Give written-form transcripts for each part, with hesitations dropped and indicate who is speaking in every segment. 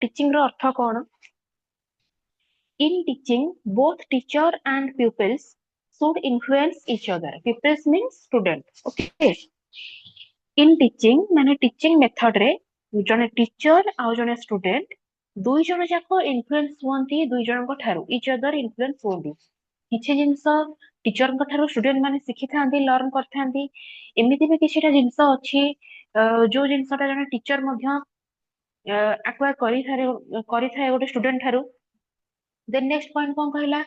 Speaker 1: Teaching रो अर्थ कौन? In teaching, both teacher and pupils should influence each other. Pupils means student. Okay. In teaching, माने teaching method रे जने teacher आउ जने student दुई जन जाको influence हुअंती दुई जन को ठारू each other influence हुअंती किछि जिंस टीचर को ठारू स्टूडेंट माने सिखि थांती लर्न करथांती एमिति भी किछिटा जिंस अछि जो जिंसटा जने टीचर मध्य एक्वायर करि थाए गोटे स्टूडेंट ठारू then next point कौन कहला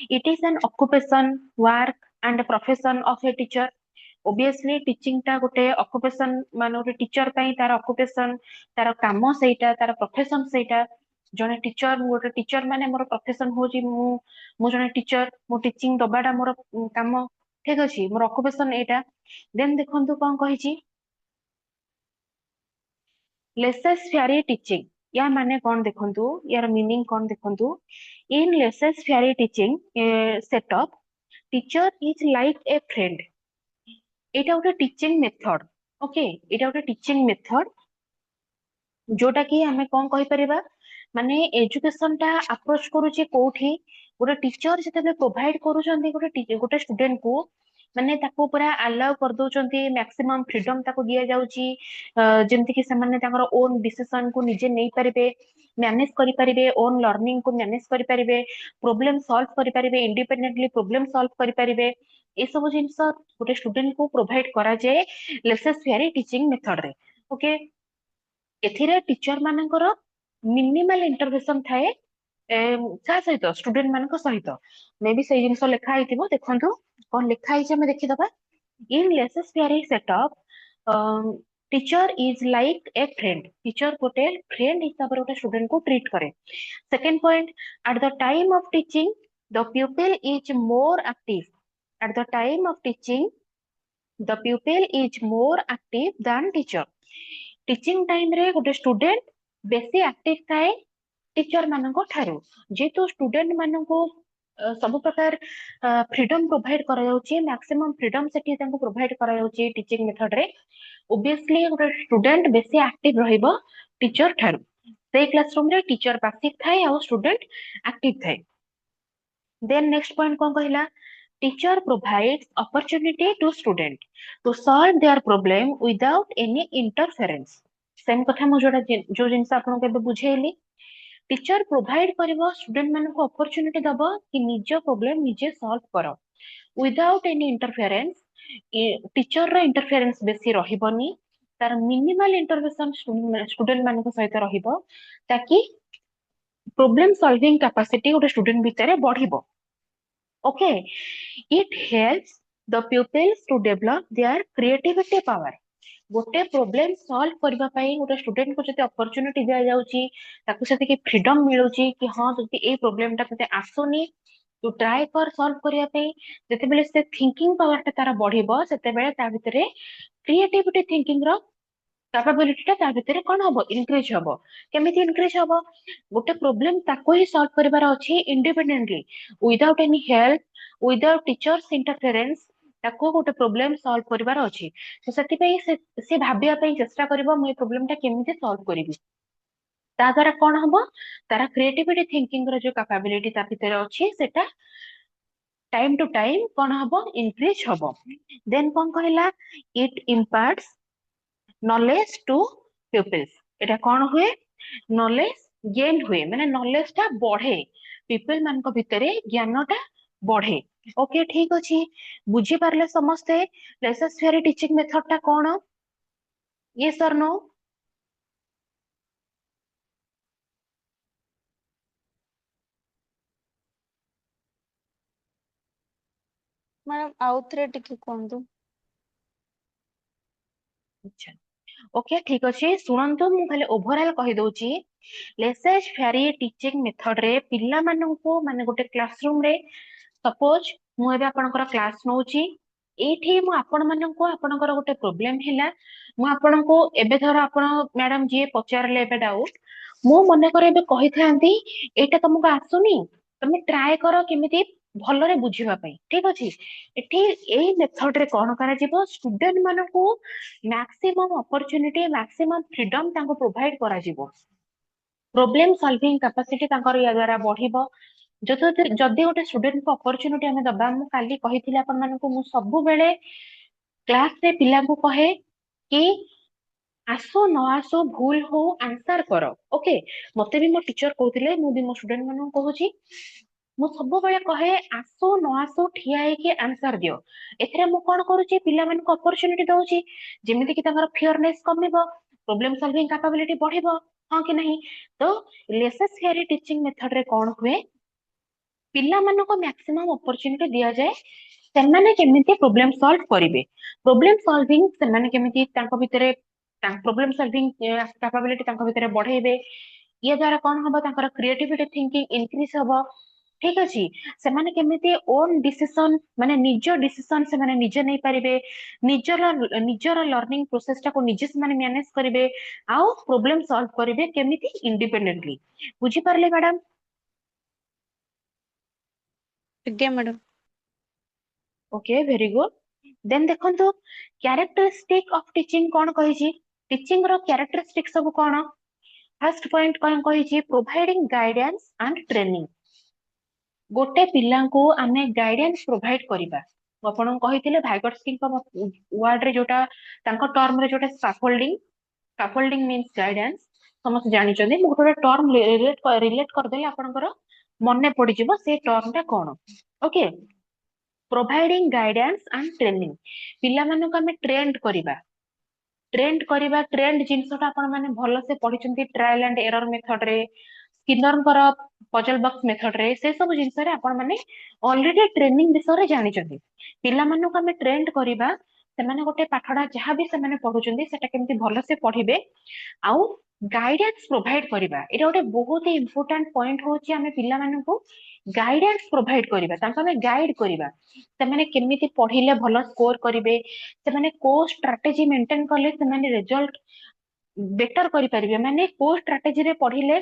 Speaker 1: it is an occupation work and profession of a teacher obviously teaching टा गोटे occupation मान गोटे टीचर पई तार occupation तार काम सेटा तार profession सेटा जने टीचर गोटे टीचर माने मोर profession होची मु जने टीचर मु टीचिंग दबाटा मोर काम ठीक अछि मोर occupation एटा then देखंतु कोन कहिची लेसेस फेरी टीचिंग या माने कौन देखंतु यार मीनिंग कौन देखंतु in laissez-faire teaching setup teacher is like a friend एटा गोटे टीचिंग मेथड ओके एटा गोटे टीचिंग मेथड जोटा कि हमें कौन कहि परिबा माने एजुकेशन टा अप्रोच करूची कोठी गोटे टीचर जते प्रोवाइड करूचंती गोटे स्टूडेंट को माने ताको पूरा अलाउ कर दोचंती मैक्सिमम फ्रीडम ताको दिया जाउची जेमति कि सामान्य ताकर ओन डिसीजन को निजे नै परिबे मैनेज करि परिबे ओन लर्निंग को मैनेज करि परिबे प्रॉब्लम सॉल्व करि परिबे इंडिपेंडेंटली प्रॉब्लम सॉल्व करि परिबे ए सब जिंस गोटे स्टूडेंट को प्रोवाइड करा जाए लेसेस फेरी टीचिंग मेथड रे ओके एथिरे टीचर मानकर मिनिमल इंटरवेंशन थाए सा सहित स्टूडेंट मानक सहित मे बी से जिंस लेखा आइतिबो देखंतु कोन लेखा आइछ हम देखि दबा in laissez-faire setup teacher is like a friend teacher गोटे फ्रेंड हिसाब रे गोटे स्टूडेंट को ट्रीट करे second point at the time of teaching the pupil is more active at the time of teaching the pupil is more active than teacher teaching time रे गोटे student बेसी active थाए teacher मानको ठारू जेतु student मानको सब प्रकार फ्रीडम प्रोवाइड करा जाउची मैक्सिमम फ्रीडम सेठी तांको प्रोवाइड करा जाउची टीचिंग मेथड रे ऑब्वियसली गोटे स्टूडेंट बेसी एक्टिव रहिबो टीचर ठारू से क्लासरूम रे टीचर पैसिव थाए और स्टूडेंट एक्टिव थाए देन नेक्स्ट पॉइंट कोन कहला teacher provides opportunity to student to solve their problem without any interference same कथा मो जोडा जो जिंस आपन के बुझेली टीचर प्रोवाइड करिवो स्टूडेंट मान को अपॉर्चुनिटी दबो कि निज प्रॉब्लम निजे सॉल्व करो विदाउट एनी इंटरफेरेंस टीचर रो इंटरफेरेंस बेसी रहिबोनी तार मिनिमल इंटरवेंशन स्टूडेंट मान को सहित रहिबो ताकि प्रॉब्लम सॉल्विंग कैपेसिटी गोटे स्टूडेंट भितर बढ़िबो okay it helps the pupils to develop their creativity power गोटे प्रॉब्लम सॉल्व करबा पई गोटे स्टूडेंट को जते अपॉर्चुनिटी दिया जाउची ताकू सेते कि फ्रीडम मिलुची कि हां जति ए प्रॉब्लम ता तते आसुनी तू ट्राई कर सॉल्व करिया पई जते बेले से थिंकिंग पावर ता तारा बढ़िबो सेते बेले ता भितरे क्रिएटिविटी थिंकिंग रो कैपेबिलिटी ता भितरे कोन हबो इंक्रीज हबो केमिति इंक्रीज हबो गोटे प्रॉब्लम ताको ही सॉल्व करिवार अछि independently without any help without teachers interference ताको गोटे प्रॉब्लम सॉल्व करिवार अछि तो सेति पई से भाबिया पई चेष्टा करबो मु ए प्रॉब्लम ता केमिति सॉल्व करिवि ता द्वारा कोन हबो तारा क्रिएटिविटी थिंकिंग रो जो कैपेबिलिटी ता भितरे अछि सेटा टाइम टू टाइम कोन हबो इंक्रीज हबो देन कोन कहला इट इंपार्ट्स नॉलेज टू pupils एटा कोन हुए नॉलेज गेन हुए माने नॉलेज ता बढ़े पीपल मान को भितरे ज्ञान ता बढ़े ओके ठीक अछि बुझी पारले समस्ते लेसेस फेरी टीचिंग मेथड ता कोन यस और नो
Speaker 2: मैडम आउथरे टिके कोंदु
Speaker 1: अच्छा ओके ठीक अछि सुनंतु मु खाली ओवरऑल कहि दोची लेसेस फेरी टीचिंग मेथड रे पिल्ला मानन को माने गोटे क्लासरूम रे सपोज मु एबे आपनकर क्लास नउची एठी मु आपन मानन को आपनकर गोटे प्रॉब्लम हिला मु आपन को एबे धर आपन मैडम जी पचारले एबे डाउट मु मने करे एबे कहि थांती एटा तुमको आसुनी तुम ट्राई करो केमिति भलरे बुझिबा पई ठीक अछि एठी एई मेथड रे कोन करा जिवो स्टूडेंट मानन को मैक्सिमम अपॉर्चुनिटी मैक्सिमम फ्रीडम तांको प्रोवाइड करा जिवो प्रोब्लेम सॉल्विंग कैपेसिटी तांकर या द्वारा बढ़िबो। जदि जदि गोटे स्टूडेंट को अपॉर्चुनिटी हमें दबा, मु काली कहिथिले आपन मानकु मु सब बेले क्लास रे पिला को कहे कि आसो न आसो भूल हो आंसर करो। ओके, मते भी मो टीचर कहथिले, मु भी मो स्टूडेंट मानन कहूची, मु सब बेले कहे आसो न आसो ठिया है कि आंसर दियो। एथरे मु कोन करूची, पिला मन को अपॉर्चुनिटी दउची जेमिति कि तांकर फियरनेस कमिबो, प्रॉब्लम सॉल्विंग कैपेबिलिटी बढ़िबो। हां कि नहीं? तो लेसेस थियरी टीचिंग मेथड रे कोन हुए, पिला मन को मैक्सिमम अपॉर्चुनिटी दिया जाए ସେମାନେ କେମିତି ପ୍ରୋବ୍ଲେମ ସଲ୍ଭ କରିବେ, ପ୍ରୋବ୍ଲେମ ସଲଭିଂ ସେମାନେ କେମିତି ତାଙ୍କ ଭିତରେ ପ୍ରୋବ୍ଲେମ ସଲଭିଂ କାପାବିଲିଟି ତାଙ୍କ ଭିତରେ ବଢେଇବେ। ଇଏ ଦ୍ଵାରା କଣ ହବ, ତାଙ୍କର କ୍ରିଏଟିଭିଟି ଥିଙ୍କିଂ ଇନକ୍ରିଜ ହବ। ଠିକ ଅଛି, ସେମାନେ କେମିତି ଓନ୍ ଡିସିସନ ମାନେ ନିଜ ଡିସିସନ ସେମାନେ ନିଜେ ନେଇପାରିବେ, ନିଜର ନିଜର ଲର୍ଣ୍ଣିଂ ପ୍ରୋସେସ ଟାକୁ ନିଜେ ସେମାନେ ମ୍ୟାନେଜ କରିବେ, ଆଉ ପ୍ରୋବ୍ଲେମ ସଲ୍ଭ କରିବେ କେମିତି ଇଣ୍ଡିପେଣ୍ଡେଣ୍ଟଲି। ବୁଝିପାରିଲେ ମ୍ୟାଡାମ?
Speaker 2: ଆଜ୍ଞା madam.
Speaker 1: Okay, very good. Then देखंतु कैरेक्टरिस्टिक ऑफ टीचिंग कोन कहिछि, टीचिंग रो कैरेक्टरिस्टिक सब कोन। फर्स्ट पॉइंट कोन कहिछि, प्रोवाइडिंग गाइडेंस एंड ट्रेनिंग। गोटे पिला को आमे गाइडेंस प्रोवाइड करिबा। आपण कहिथिले भाइगर्स्की वर्ड रे जोटा तांको टर्म रे जोटा स्कैफोल्डिंग, स्कैफोल्डिंग मींस गाइडेंस। समस्त जानि चंदी, मु गोटे टर्म रिलेट कर देले आपनकर मने पड़ी जिवो से टर्म टा कोन। Okay, providing guidance and training, पिला मानको आमे ट्रेंड करिबा। ट्रेंड करिबा, ट्रेंड जिंसटा आपण माने भलो से पढिचंती ट्रायल एंड एरर मेथड रे, स्किनर पजल बॉक्स मेथड रे, से सब जिंस रे आपण माने ऑलरेडी ट्रेनिंग विषय रे जानि चंदी। पिला मानको आमे ट्रेंड करिबा, से माने गोटे पाठडा जहां भी से माने पढुचंदी सेटा केमती भलो से पढिबे, आउ गाइडेंस प्रोवाइड करिबा। एटा गोटे बहुत ही इंपोर्टेंट पॉइंट होची, आमे पिला मानको गाइडेंस प्रोवाइड करिबा, तांको आमे गाइड करिबा से माने केमिति पढिले भलो स्कोर करिवे, से माने को स्ट्रेटजी मेंटेन करले से माने रिजल्ट बेटर करि परिबे, माने को स्ट्रेटजी रे पढिले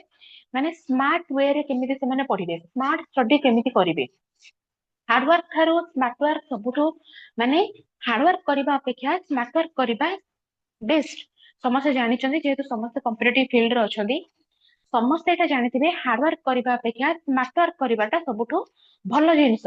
Speaker 1: माने स्मार्ट वे रे केमिति से माने पढिबे, स्मार्ट स्टडी केमिति करिवे। हार्डवर्क थारो स्मार्ट वर्क सबुठो माने हार्डवर्क करिबा अपेक्षा स्मार्ट वर्क करिबा बेस्ट। समस्त जानि चंदी, जेहेतु समस्त कॉम्पिटिटिव फील्ड रे अछंदी, समस्त एटा जानिथिबे हार्डवर्क करिबा अपेक्षा स्मार्ट वर्क करिबाटा सबुठो भलो जिंस।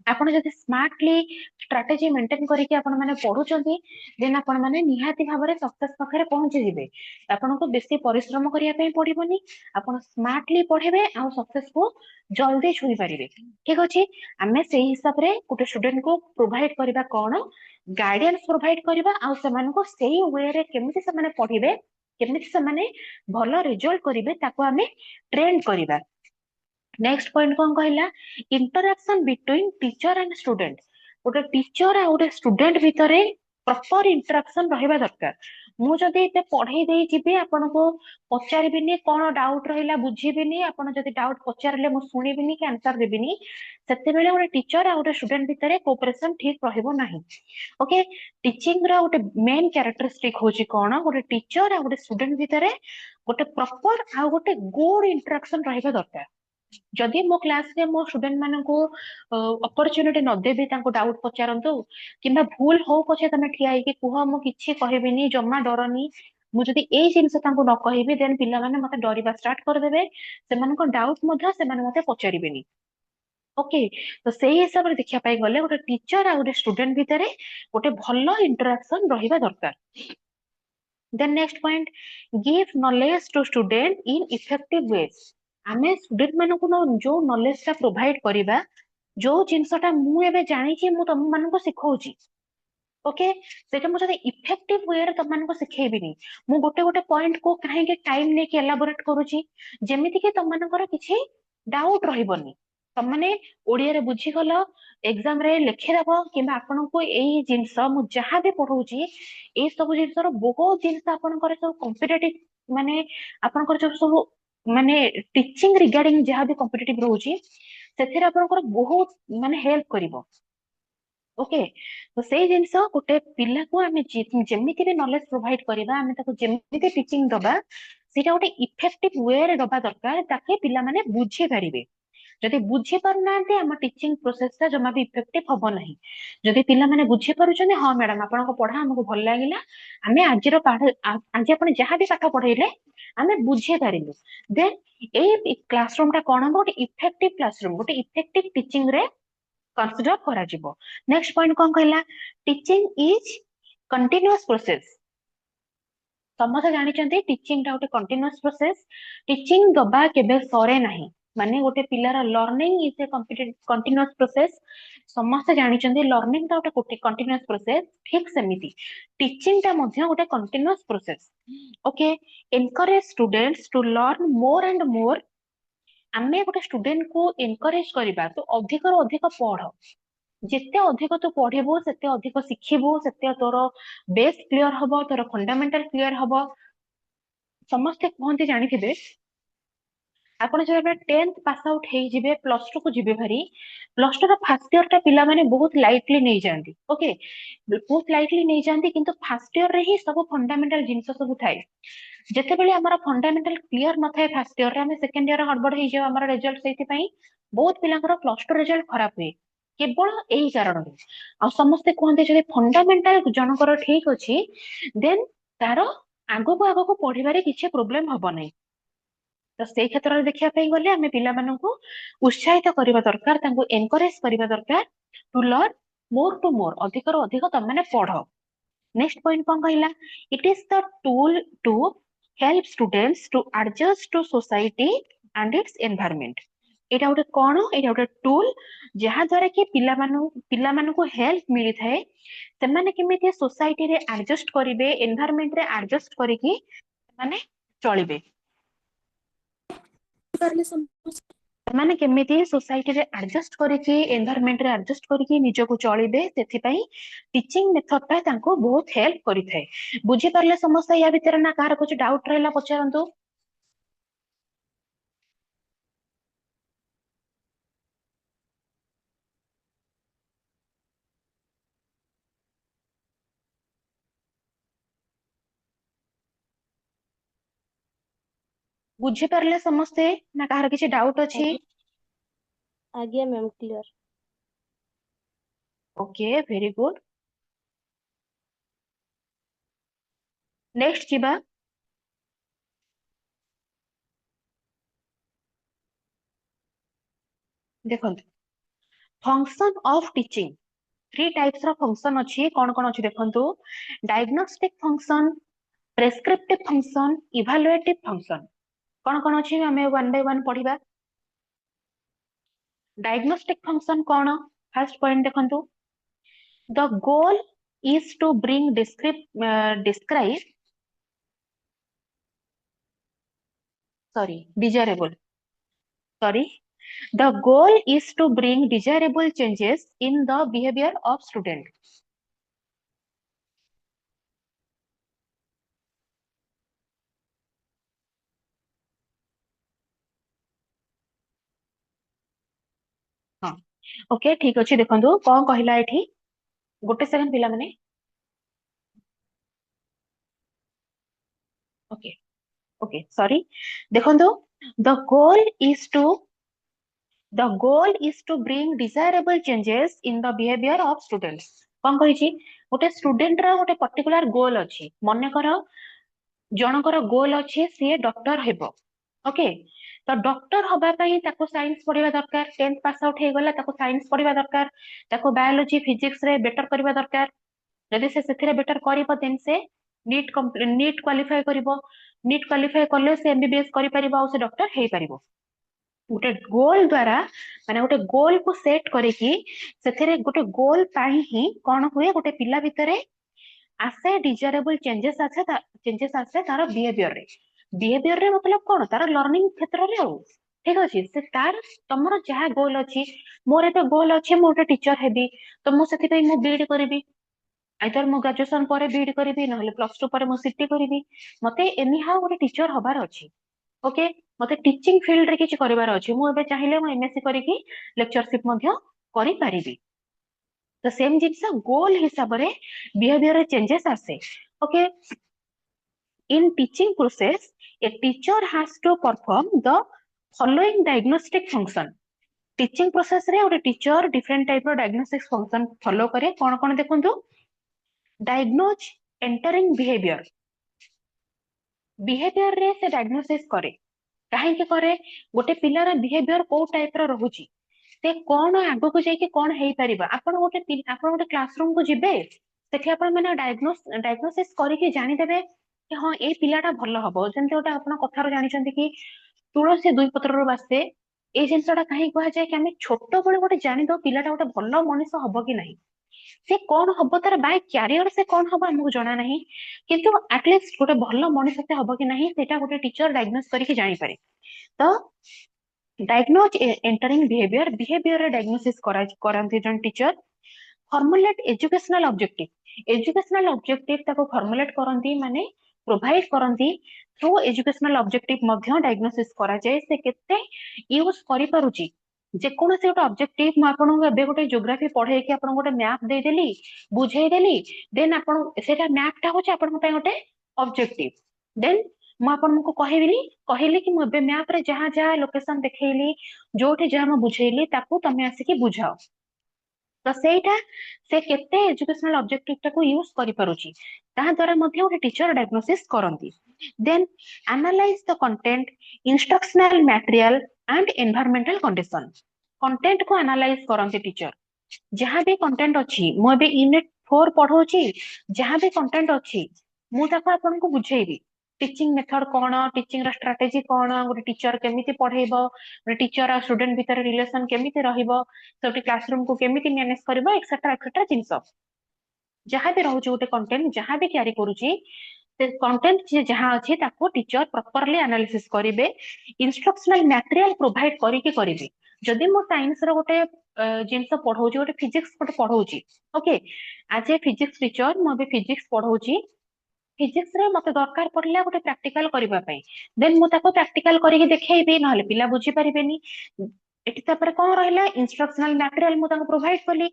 Speaker 1: आपण जदि स्मार्टली स्ट्रेटजी मेंटेन करिके आपण माने पढुचंती, देन आपण माने निहाती भाबरे सक्सेस पाखरे पहुंची जिवे। आपण को बेसी परिश्रम करिया पई पडिबोनी, आपण स्मार्टली पढिबे आ सक्सेस को जल्दी छुई परिबे। ठीक अछि, हमें सेही हिसाब रे गोटे स्टूडेंट को प्रोवाइड करिबा कोन, गाइडेंस प्रोवाइड करिबा, आ सेमान को सेही वे रे केमिति से माने पढिबे, केमिति से माने भलो रिजल्ट करिवे, ताको हमें ट्रेन करिबा। नेक्स्ट पॉइंट कोन कहला, interaction between teacher and student. गोटे टीचर आ गोटे स्टूडेंट भितरे प्रॉपर इंटरेक्शन रहिबा दरकार। मु जदि एते पढाई देई जिबे, आपन को पचारिबिनी कोन डाउट रहिला बुझिबिनी, आपन जदि डाउट पचारले मु सुनिबिनी कि आंसर देबिनी, सेते बेले गोटे टीचर आ गोटे स्टूडेंट भितरे कोऑपरेशन ठीक रहिबो नाही। ओके, टीचिंग रा गोटे मेन कैरेक्टरिस्टिक होची कोन, गोटे टीचर आ गोटे स्टूडेंट भितरे गोटे प्रॉपर आ गोटे गुड इंटरेक्शन रहिबा दरकार। जदि मो क्लास रे मो स्टूडेंट मानको अपॉर्चुनिटी न देबी, तांको डाउट पचारंतु किंबा भूल हो पछे तमे ठिया कि कुह, मु किछि कहबिनी, जम्मा डरनी, मु जदि एई जिंस तांको न कहिबी, देन पिला माने मते डरिबा स्टार्ट कर देबे, सेमानको डाउट मध्य सेमाने मते पचारिबेनी। ओके, तो सेही हिसाब रे देखिया पाई गले गोटे टीचर आ गोटे स्टूडेंट भितरे गोटे भलो इंटरेक्शन रहिबा दरकार। Then next point, give knowledge to student in effective ways. आमे स्टूडेंट मानकु जो नॉलेज टा प्रोवाइड करिबा, जो जिंसटा मु एबे जानि छि मु तम मानकु सिखौछि, ओके, सेटा मु जदि इफेक्टिव वे रे तम मानकु सिखेबिनी, मु गोटे गोटे पॉइंट को काहे के टाइम ने के एलाबोरेट करूछि, जेमिति कि तम मानकर किछि डाउट रहिबोनी। तम माने ओडिया रे बुझी गलो, एग्जाम रे लेखि दबो, किबा आपन को एई जिंस मु जहां भी पढौछि ए सब जिंस रो बहुत जिंस आपन करे सब कॉम्पिटिटिव माने आपन कर सब माने टीचिंग रिगार्डिंग जहां भी कॉम्पिटिटिव रहउछि, सेथिरे आपन कर बहुत माने हेल्प करिवो। ओके, तो सेई जिंस गोटे पिला को आमे जेमिति भी नॉलेज प्रोवाइड करिबा, आमे ताको जेमिति टीचिंग दबा, सेटा गोटे इफेक्टिव वे रे दबा दरकार, ताके पिला माने बुझी परिबे। जदि बुझी पारुनांते, हम टीचिंग प्रोसेस ता जमा भी इफेक्टिव हबो नाही। जदि पिला माने बुझी पारुचने, हां मैडम आपन को पढा हमको भल लागिला, आमे आजिरो पाठ आज आपण जहां भी पाठ पढैले आमे बुझे पारिलु देन ए क्लासरूम टा कोन गोटे इफेक्टिव क्लासरूम गोटे इफेक्टिव टीचिंग रे कंसीडर करा जिवो नेक्स्ट पॉइंट कोन कहला टीचिंग इज कंटीन्यूअस प्रोसेस समस्त जानिचंती टीचिंग टा गोटे कंटीन्यूअस प्रोसेस टीचिंग दबा केबे सरे नाही माने गोटे पिलार learning is a continuous process समस्त जानिचंती लर्निंग टा गोटे कंटीन्यूअस प्रोसेस ठीक सेमिति टीचिंग टा मध्ये गोटे continuous process okay encourage students to learn more and more आमे गोटे स्टूडेंट को एनकरेज करबा तो अधिक रु अधिक पढ़ जिते अधिक तू पढ़िबू सेते अधिक शिखिबू सेते तोर बेस क्लियर हबो तोर फंडामेंटल क्लियर हबो समस्त कहते जानिथिबे आपण जब 10th पास आउट हे जिबे प्लस 2 को जिबे भारी प्लस 2 रा फर्स्ट ईयर टा पिला माने बहुत लाइटली नै जानती ओके बहुत लाइटली नै जानती किंतु फर्स्ट ईयर रे ही सब फंडामेंटल जिंस सब थाए जेते बेले हमर फंडामेंटल क्लियर न थाए फर्स्ट ईयर रे हम सेकंड ईयर हड़बड़ हे जे हमर रिजल्ट सेति पई बहुत पिलांकर प्लस 2 रिजल्ट खराब हुए केवल एही कारण आ समस्त कहते जदि फंडामेंटल जनकर ठीक अछि देन तारो आगो को पढ़िबारे किछि प्रॉब्लम हबो नै तो से क्षेत्र में देखा गले आम पिला उत्साहित करबा दरकार तांको एनकरेज करबा दरकार टू लर्न मोर टू मोर अधिक रु अधिक तुम माने पढ़ नेक्स्ट पॉइंट कौन कहला it is the tool to help students to adjust to society and its environment एटा गोटे कौन एटा गोटे टूल जहा द्वारा कि पिला को हेल्प मिली थाए से माने केमिति सोसाइटी रे एडजस्ट करिवे एनवायरनमेंट रे एडजस्ट करिकि माने चलिबे माने केमिति सोसाइटी रे एडजस्ट करिकि एनवायरनमेंट रे एडजस्ट करिकि निजको चलिबे सेथि पई टीचिंग मेथड ता तांको बहुत हेल्प करि थाए बुझी परले समस्या या भीतर ना कार कुछ डाउट रहला पचारंतु बुझी परले समस्ते ना कार किछ डाउट अछि
Speaker 2: आज्ञा ma'am clear
Speaker 1: okay very good next जीवा देखंतु function of teaching three types रो फंक्शन अछि कोन कोन अछि देखंतु diagnostic function prescriptive function evaluative function कोन कोन अछि हमें वन बाय वन पढिबा डायग्नोस्टिक फंक्शन कोन फर्स्ट पॉइंट देखंतु the goal is to bring describe sorry the goal is to bring desirable changes in the behavior of student हाँ okay ठीक अछि देखंतु कोन कहला एठी गोटे सेकंड पिला माने ओके ओके सॉरी देखंतु the goal is to bring desirable changes in the behavior of students कोन कहिछि गोटे स्टूडेंट रा गोटे पर्टिकुलर गोल अछि मने करो जनकर गोल अछि से डॉक्टर हेबो ओके तो डॉक्टर हबा पई ताको साइंस पढ़िबा दरकार 10th पास आउट हे गला ताको साइंस पढ़िबा दरकार ताको बायोलॉजी फिजिक्स रे बेटर करबा दरकार जदि से सेथिरे बेटर करिबो देन से नीट क्वालिफाई करिबो नीट क्वालिफाई करले से एमबीबीएस करि परिबो आ से डॉक्टर हे परिबो गोटे गोल द्वारा माने गोटे गोल को सेट करिकि सेथिरे गोटे गोल पाई ही कोन हुए गोटे पिला भितरे आसे डिजायरेबल चेंजेस आसे तार बिहेवियर रे मतलब कोन तार लर्निंग क्षेत्र रे हो ठीक अछि से तार तमरो जहा गोल अछि मोर एते गोल अछि मो गोटे टीचर हेबी तो मो सेति पई मो बीएड करबी आइदर मो ग्रेजुएशन पर बीएड करबी नहले प्लस 2 पर मो सीटी करबी मते एनी हाउ गोटे टीचर हबार अछि ओके मते टीचिंग फील्ड रे किछ करिवार अछि मो एबे चाहिले मो एमएससी करिकि लेक्चरशिप मध्य करि पारिबी तो सेम जिंस गोल हिसाब रे बिहेवियर रे चेंजेस आसे okay in teaching process a teacher has to perform the following diagnostic function teaching process रे ओटे टीचर डिफरेंट टाइप रो डायग्नोस्टिक फंक्शन फॉलो करे कोन कोन देखंतु डायग्नोज एंटरिंग बिहेवियर बिहेवियर रे से डायग्नोसिस करे कहीं करे गोटे पिलार बिहेवियर को टाइप रो रहुची से कौन आगो को जाइए कौन हेई परिबा आपण गोटे क्लासरूम को जिबे सेठी आपण माने डायग्नोसिस करके जानि देबे कि हां ए पिलाटा भलो हबो जेंते गोटे आपण कथारो जानिछंती कि तुळसी दुई पत्रर बासे ए जिनसटा कहीं कहा जाए कि आमे छोट बळे गोटे जानि दो पिलाटा गोटे भलो मनुष्य हबो कि नहीं से कौन हबो तार बाय क्यारियर से कौन हबो हमको जणा नहीं किंतु एटलीस्ट गोटे भलो मनुष्य से हबो कि नहीं सेटा गोटे टीचर डायग्नोस करके जानि पारे तो डायग्नोज एंटरिंग बिहेवियर डायग्नोसिस करंती जन टीचर फॉर्मुलेट एजुकेशनल ऑब्जेक्टिव ताको फॉर्मुलेट करंती माने प्रोवाइड करंती थ्रू एजुकेशनल ऑब्जेक्टिव मध्य डायग्नोसिस करा जाय से केते यूज करि पारुची जे कोन से गोटे ऑब्जेक्टिव म आपन एबे गोटे ज्योग्राफी पढे कि आपन गोटे मैप दे देली बुझेई देली देन आपन सेटा मैप टा होचे आपन गोटे ऑब्जेक्टिव देन ମୁଁ ଆପଣଙ୍କୁ କହିଲି कि ମୁଁ मैप रे जहाँ जहाँ लोकेशन देखैली जोठी जहाँ ମୁଁ बुझेइली ताकू तमे आसिकी बुझाओ तो सेटा से केते एजुकेशनल ऑब्जेक्टिव टाको यूज करि पारुची ता द्वारा मध्ये गोटे टीचर डायग्नोसिस करंती then analyse the content instructional material and environmental content को एनालाइज करंती टीचर जहाँ भी कंटेंट अछि मु एबे यूनिट 4 पढौची जहाँ भी कंटेंट अछि मु ताको आपनको बुझेइबी टीचिंग मेथड कौन टीचिंग स्ट्राटेजी कौन गोटे टीचर केमिति पढ़ेबो गोटे टीचर और स्टूडेंट भीतर रिलेशन केमिति रहिबो सोटी क्लासरूम को केमिति मैनेज करबो एक्सेट्रा जिंस जहाँ भी रहउची गोटे कंटेंट जहाँ भी क्यारी करूची से कंटेंट जे जहाँ अछि ताको टीचर प्रॉपरली एनालिसिस करिवे इंस्ट्रक्शनल मटेरियल प्रोवाइड करिके करिवे जदि मो साइंस रो गोटे जिंस पढौची गोटे फिजिक्स गोटे पढौची ओके आज ए फिजिक्स टीचर मो बे फिजिक्स पढौची फिजिक्स रे मते दरकार पड़ला गोटे प्रैक्टिकल करबा पई देन मु ताको प्रैक्टिकल करिके देखैबी नहले पिला बुझी परिबेनी एटी तापर कोन रहला इंस्ट्रक्शनल मटेरियल मु ताको प्रोवाइड कली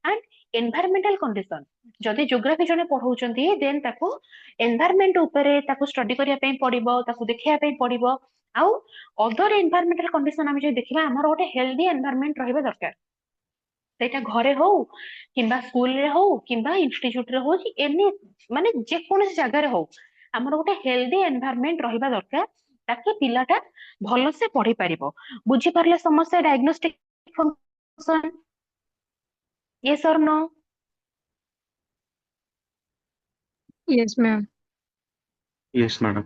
Speaker 1: एंड एनवायरमेंटल कंडीशन जदि ज्योग्राफी जने पढौचंती देन ताको एनवायरमेंट ऊपरे ताको स्टडी करिया पई पड़िबो ताको देखिया पई पड़िबो आउ अदर एनवायरमेंटल कंडीशन हम जे देखिबा हमर गोटे हेल्दी एनवायरमेंट रहबा दरकार सेटा घरे हो किंबा स्कूल रे हो किंबा इंस्टीट्यूट रे हो कि एनी माने जे कोन जगह रे हो हमर गोटे हेल्दी एनवायरमेंट रहिबा दरकार ताकि पिलाटा भलो से पढ़ी पारिबो बुझी पारले समस्या डायग्नोस्टिक फंक्शन यस और no
Speaker 3: Yes, ma'am.
Speaker 4: Yes, madam.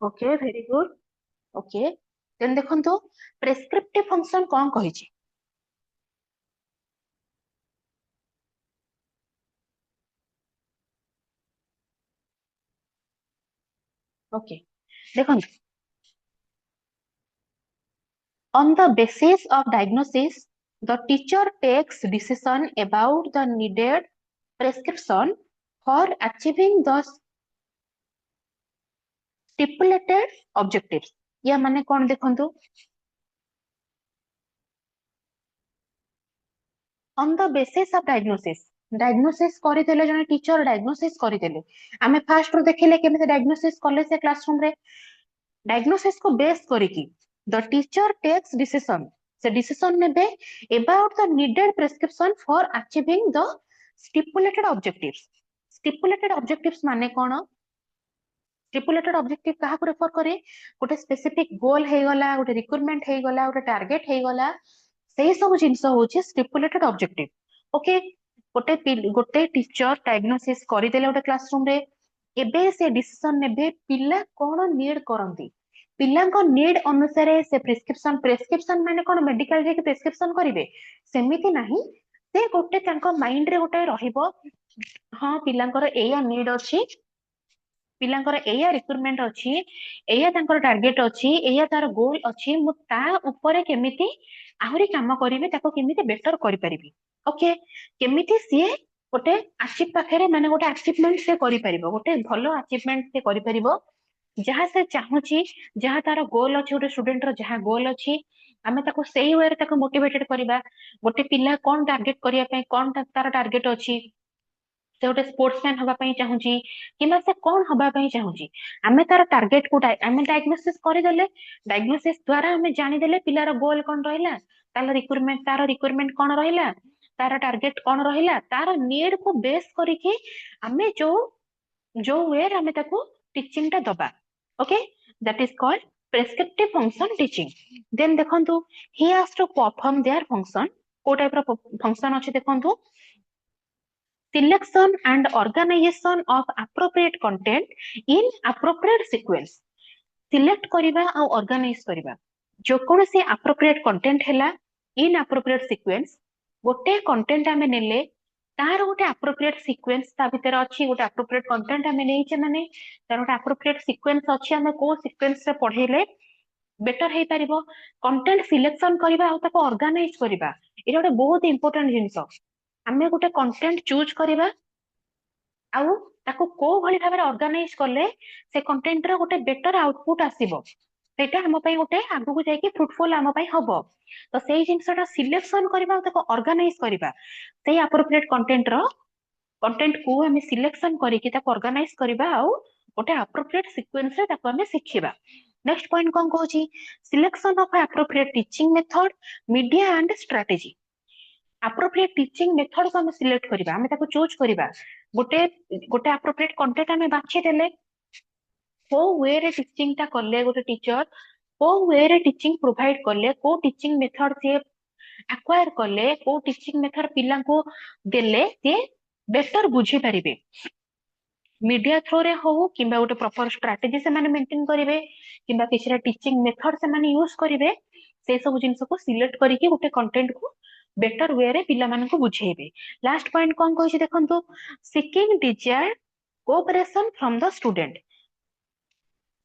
Speaker 1: Okay very good okay then देखंतो प्रेस्क्रिप्टिव फंक्शन कोन कहिछि ओके देखंतो on the basis of diagnosis the teacher takes decision about the needed prescription for achieving the stipulated objectives या माने कौन देखंतु on the basis of diagnosis କରିदेले जने teacher diagnosis କରିदेले आमे फास्ट रो देखिले केमिते डायग्नोसिस करले से क्लासरूम रे डायग्नोसिस को बेस करिकी द टीचर टेक्स डिसीजन से डिसीजन नेबे about the needed prescription for achieving the stipulated objectives माने कोन स्टिपुलेटेड ऑब्जेक्टिव कहा को रेफर करे गोटे स्पेसिफिक गोल हे गला गोटे रिक्वायरमेंट हे गला गोटे टारगेट हे गला सेही सब जिंस होची स्टिपुलेटेड ऑब्जेक्टिव ओके गोटे टीचर डायग्नोसिस करिदेले गोटे क्लासरूम रे एबे से डिसीजन नेबे पिला कोन नीड करंती पिलांको नीड अनुसार से प्रेस्क्रिप्शन माने कोन मेडिकल जे प्रेस्क्रिप्शन करिवे सेमिति नाही से गोटे तांको माइंड रे गोटे रहिबो हां पिलांकर एया नीड अछि पिलांकर एया रिक्वायरमेंट अछि एया तांकर टारगेट अछि एया तार गोल अछि मु ता ऊपर केमिति आहुरी काम करिवे ताको केमिति बेटर करि परिबी ओके केमिति सिए गोटे अचीव पाखरे माने गोटे अचीवमेंट से करि परिबो गोटे भलो अचीवमेंट से करि परिबो जहाँ से चाहूची जहाँ तार गोल अछि गोटे स्टूडेंट रो जहाँ गोल अछि आमे ताको सेही वे रे ताको मोटिवेटेड करिबा गोटे पिला कोन टारगेट करिया पय कोन तार टारगेट अछि से गोटे स्पोर्ट्समैन हबा पय चाहूची किमा से कोन हबा पय चाहूची आमे तार टारगेट को आमे डायग्नोसिस करि देले डायग्नोसिस द्वारा आमे जानि देले पिलार गोल कोन रहिला तार रिक्वायरमेंट कोन रहिला तार टारगेट कोन रहिला तार नीड को बेस करिके आमे जो वे रे आमे ताको टीचिंग टा दबा Okay, that is called prescriptive function teaching. Then देखंतु he has to perform their function. को type ର function ଅଛି देखंतु selection and organization of appropriate content in appropriate sequence. Select करिबा आ organize करिबा जो कोनोसी appropriate content ହେଲା in appropriate sequence गोटे content आमे नेले तार गोटे appropriate sequence ता भितर अछि गोटे appropriate content आमे नेइचे माने तार गोटे appropriate sequence अछि आमे को sequence रे पढेले बेटर हेई परिबो कंटेंट सिलेक्शन करिबा आ ताको ऑर्गेनाइज करिबा एटा गोटे बहुत इंपोर्टेंट जिंस आमे गोटे कंटेंट चूज करिबा आउ ताको को भली भाबरे ऑर्गेनाइज करले से कंटेंट रो गोटे बेटर आउटपुट आसीबो सेटा हम पई गोटे आगु को जाई कि फ्रूटफुल हम पई हबो तो सेही जिंसटा सिलेक्शन करिबा ताको ऑर्गेनाइज करिबा सेही एप्रोप्रिएट कंटेंट को हमें सिलेक्शन करिकि ताको ऑर्गेनाइज करिबा आउ गोटे एप्रोप्रिएट सीक्वेंस रे ताको हमें सिखिबा नेक्स्ट पॉइंट कोन कहूची selection of appropriate teaching method media and strategy appropriate teaching method को हमें सिलेक्ट करिबा हमें ताको चूज करिबा गोटे गोटे एप्रोप्रिएट कंटेंट हमें बाछि देले को वे रे टीचिंग ता करले गोटे टीचर को वे रे टीचिंग प्रोवाइड करले को टीचिंग मेथड से एक्वायर करले को टीचिंग मेथड पिला को देले से बेटर बुझी परिबे मीडिया थ्रो रे हो किबा गोटे प्रॉपर स्ट्रेटजी से माने मेंटेन करिवे किबा किछरा टीचिंग मेथड से माने यूज करिवे से सब जिंस को सिलेक्ट करिके गोटे कंटेंट को बेटर वे रे पिला माने को बुझेबे लास्ट पॉइंट कोन कहै छै देखंतु seeking desired cooperation from the student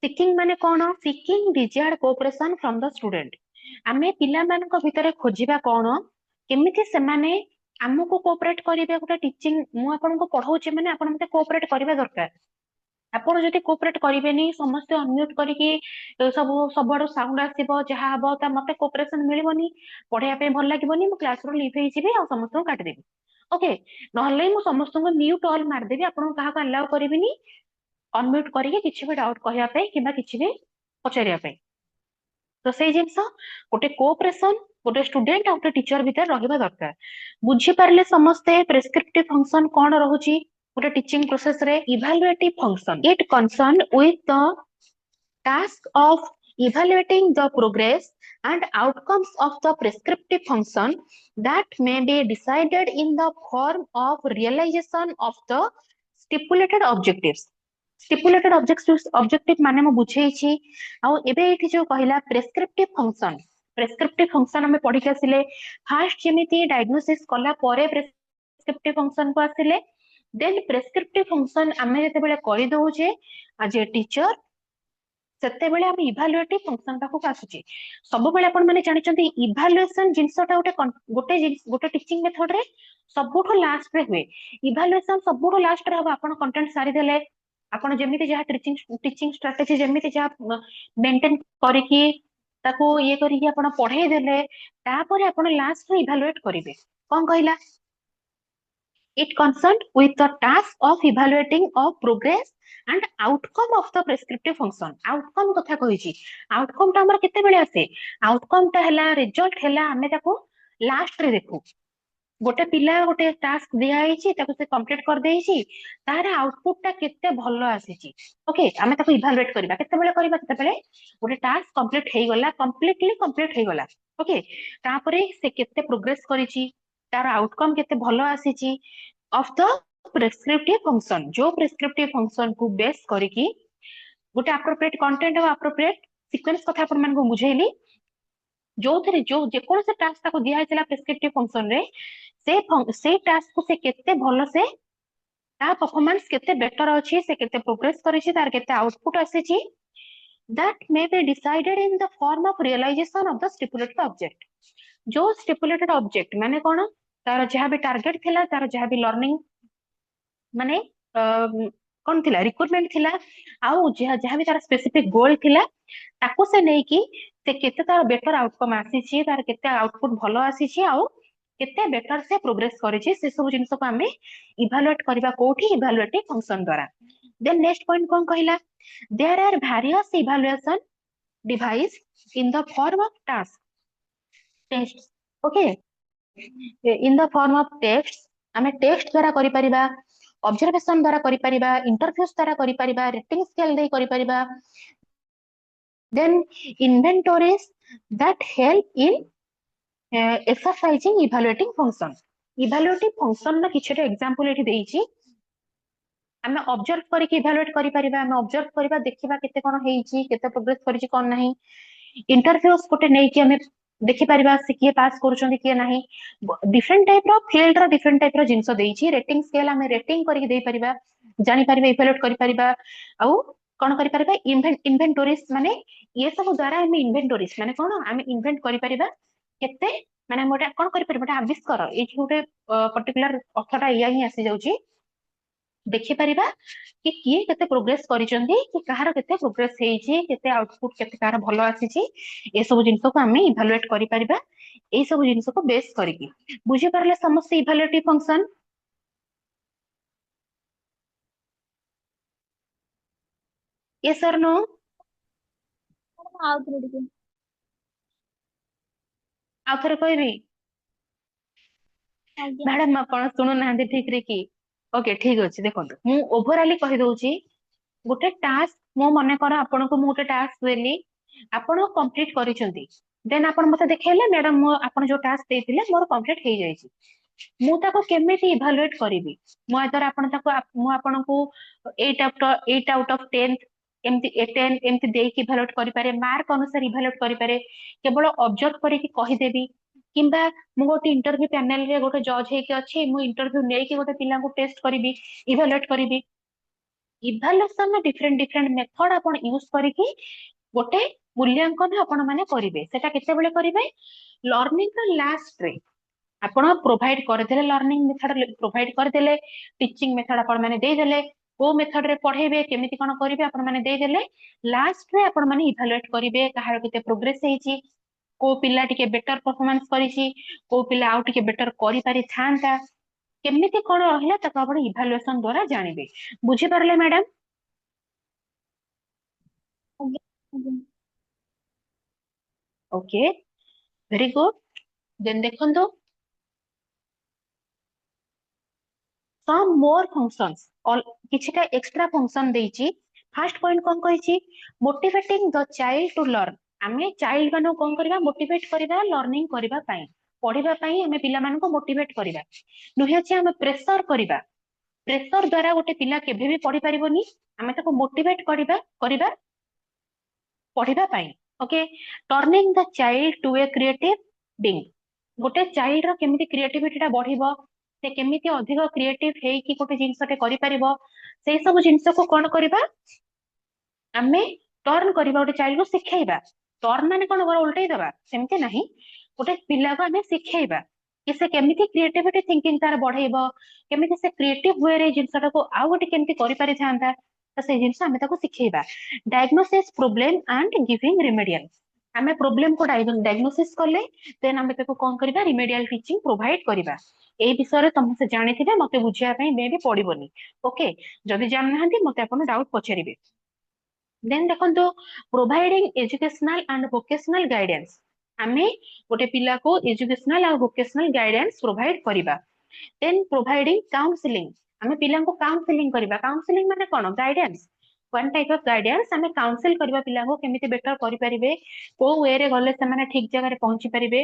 Speaker 1: seeking माने कोन seeking desired cooperation from the student आमे पिला मान को भितरे खोजिबा कोन केमिति से माने हमको कोऑपरेट करिवे गोटे टीचिंग मु आपन को पढाउचे माने आपन मते कोऑपरेट करिवा दरकार आपन जति कोऑपरेट करिवेनी समस्त अनम्यूट करिकि सब सबडो साउंड आसीबो जहा हबो ता मते कोऑपरेशन मिलिबोनी पढिया पे भल लागिबोनी मु क्लास रो लीव हेइ जिबे आ समस्त को काट देबी ओके नहले मु समस्त को म्यूट ऑल मार देबी आपन कहा को अलाउ करिविनी अनम्यूट करिकि किछि भी डाउट कहया पे किबा किछि भी पचारिया पे तो सेही जिंस गोटे कोऑपरेशन गोटे स्टूडेंट आ गोटे टीचर भीतर रहिबा दरकार बुझी पारले समस्ते प्रेस्क्रिप्टिव फंक्शन कोन रहूची गोटे टीचिंग प्रोसेस रे evaluative function it concern with the task of evaluating the progress and outcomes of the prescriptive function that may be decided in the form of realization of the stipulated objectives stipulated objective माने मु बुझेइछि आ एबे एठी जो कहिला prescriptive function हमें पढी के आसिले first जेमिति diagnosis कला परे प्रेस्क्रिप्टिव फंक्शन को आसिले देन प्रेस्क्रिप्टिव फंक्शन हमें जते बेले करि दोउचे आज ए टीचर सेते बेले हम इवैल्यूएटिव फंक्शन पाखु आसुची सब बेले अपन माने जानि चंती इवैल्यूएशन जिंसटा गोटे टीचिंग मेथड रे सबुठो लास्ट रे हुए इवैल्यूएशन सबुठो लास्ट रे हबो अपन कंटेंट सारी देले अपन जेमिति जहा टीचिंग स्ट्रेटजी जेमिति जहा मेंटेन करिकि ताको ये करिकि अपन पढाई देले तापर अपन लास्ट रे इवैल्यूएट करिवे कोन कहिला it concerned with the task of evaluating of progress and outcome of the prescriptive function outcome कथा कहिछि outcome ता हमर केते बेले आसे outcome ता हला रिजल्ट हला हमें ताको लास्ट रे देखु गोटे पिला गोटे टास्क दिया आइछि ताको से कंप्लीट कर देइछि तार आउटपुट ता केते भलो आसीछि ओके हमें ताको इवैल्यूएट करबा केते बेले गोटे टास्क कंप्लीट हेइ गला कंप्लीटली कंप्लीट हेइ गला ओके तापरे से केते प्रोग्रेस करिछि तार आउटकम केते भलो आसीछि ऑफ द प्रेस्क्रिप्टिव फंक्शन जो प्रेस्क्रिप्टिव फंक्शन को बेस करिकि गोटे एप्रोप्रिएट कंटेंट और एप्रोप्रिएट सीक्वेंस कथा अपन मन को बुझेली जो थरे जो जे कोन से टास्क ताको दिया हैतला प्रेस्क्रिप्टिव फंक्शन रे से टास्क को से केते भलो से ता परफॉर्मेंस केते बेटर अछि से केते प्रोग्रेस करिछि तार केते output आसीछि that may be decided in the form of realization of the stipulated object जो stipulated object माने कोन तार जहा भी टारगेट थिला तार जहा भी लर्निंग माने कोन थिला रिक्वायरमेंट थिला आउ जहा भी तार स्पेसिफिक गोल थिला ताको से नै कि से केते तार बेटर आउटकम आसी छी तार केते आउटपुट भलो आसी छी आउ केते बेटर से प्रोग्रेस करि छी से सब जिंस को हमें इवैल्यूएट करबा कोठी इवैल्यूएटिव फंक्शन द्वारा देन नेक्स्ट पॉइंट कोन कहिला there are various evaluation device in the form of task tests okay in the form of tests हमें टेस्ट द्वारा करि परिबा ऑब्जर्वेशन द्वारा करि परिबा इंटरव्यूज द्वारा करि परिबा रेटिंग स्केल दे करि परिबा Then inventories that help in exercising evaluating function. Evaluating function ना किछटा example एठी देइछि आमे ऑब्जर्व करके इवैल्यूएट करि परिबा आमे ऑब्जर्व करबा देखिबा केते कोन हेइछि केते प्रोग्रेस करिछि कोन नाही इंटरव्यूज कोटे नै कि आमे देखि परिबा से किए पास करूछन्ती किए नाही डिफरेंट टाइप रो फील्ड रो डिफरेंट टाइप रो जिंसो देइछि रेटिंग स्केल आमे रेटिंग करके देइ परिबा जानि परिबा इवैल्यूएट करि परिबा आउ कोन करि परिबा इन्वेंटोरीज माने ये सब द्वारा आमे इन्वेंटोरीज माने कोन आमे इन्वेंट करि परिबा केते माने मोटा कोन करि परिबा आविष्कार एठी गोटे पर्टिकुलर अर्थटा या ही आसी जाउछि देखि परिबा कि किए केते प्रोग्रेस करिसंती कि कहार केते प्रोग्रेस हेइछि केते आउटपुट केते कहार भलो आसीछि ए सब जिंस को हमें इवैल्यूएट करि परिबा ए सब जिंस को बेस करिकि बुझि परले समस्त इवैल्यूएटिव फंक्शन यस और नो
Speaker 2: आउथरे टिके
Speaker 1: आ थरे कहबी
Speaker 2: आज्ञा
Speaker 1: मैडम आपण सुनु नांदी ठीक रे की ओके ठीक अछि देखंतु मु ओवरऑली कहि दउछि गोटे टास्क मो मने कर आपन को मु गोटे टास्क देली आपण कंप्लीट करिसंती देन आपण मते देखेले मैडम मो आपण जो टास्क देथिले मोर कंप्लीट हे जाइछि मु ताको केमिति इवैल्यूएट करिवि मो आदर आपण ताको मु आपण को 8 आउट ऑफ 10 एमति 10 एमति देई की इवैल्यूएट करि पारे मार्क अनुसार इवैल्यूएट करि पारे केवल ऑब्जर्व करि की कहि देबी किंबा मु गोटे इंटरव्यू पैनल रे गोटे जज हे के अछि मु इंटरव्यू नै की गोटे पिला को टेस्ट करिवि इवैल्यूएट करिवि इवैल्यूएशन में डिफरेंट डिफरेंट मेथड आपण यूज करिकी गोटे मूल्यांकन आपण माने करिवे सेटा केते बेले करिवे लर्निंग रो लास्ट रे आपण प्रोवाइड करदेले लर्निंग मेथड प्रोवाइड करदेले टीचिंग मेथड आपण माने दे देले को मेथड रे पढेबे केमिति कोन करिवे आपण माने दे देले लास्ट रे आपण माने इवैल्यूएट करिवे कहार केते प्रोग्रेस हेइची को पिला टिके बेटर परफॉर्मेंस करिछि को पिला आउ टिके बेटर करि पारि थांता केमिति कोन रहिला तक आपण इवैल्यूएशन द्वारा जानिबे बुझि परले मैडम
Speaker 2: आज्ञा
Speaker 1: ओके वेरी गुड देन देखंतु some more functions all किछिटा एक्स्ट्रा फंक्शन देइछि फर्स्ट पॉइंट कोन कहिछि motivating the child to learn आमे चाइल्ड मानो कोन करबा मोटिवेट करबा लर्निंग करबा पई पढिबा पई आमे पिला मानको मोटिवेट करबा नुहे छै आमे प्रेशर करबा प्रेशर द्वारा गोटे पिला केबे भी पढि परिबोनी आमे ताको मोटिवेट करबा पढिबा पई okay turning the child to a creative being गोटे चाइल्ड रो केमिति क्रिएटिविटी टा बढ़िबो से केमिति अधिक क्रिएटिव हेई कि गोटे जिंसटे करि परिबो से सब जिंस को कोन करबा आमे टर्न करबा गोटे चाइल्ड को सिखाइबा टर्न माने कोन घर उल्टाई दबा सेमते नाही गोटे पिला को आमे सिखाइबा कि से केमिति क्रिएटिविटी थिंकिंग तार बढ़ाइबो केमिति से क्रिएटिव वे रे जिंसटा को आ गोटे केमिति करि पारि थांता तो से जिंस आमे ताको सिखाइबा diagnosis problem and giving remedial आमे प्रॉब्लम को डायग्नोसिस करले देन आमे ताको कोन करबा रिमेडियल टीचिंग प्रोवाइड करबा ए विषय रे तुम से जानिथिबे मते बुझिया पई मे भी पडिबोनी ओके जदि जान नाहंती मते अपन डाउट पछारिबे देन देखंतु providing educational and vocational guidance आमे गोटे पिला को एजुकेशनल और वोकेशनल गाइडेंस प्रोवाइड करबा देन प्रोवाइडिंग काउंसलिंग आमे पिला को काउंसलिंग करबा काउंसलिंग माने कोन guidance one type of guidance आमे काउंसिल करबा पिला को केमिति बेटर करि परिबे को वे रे गले से माने ठीक जगह रे पहुंची परिबे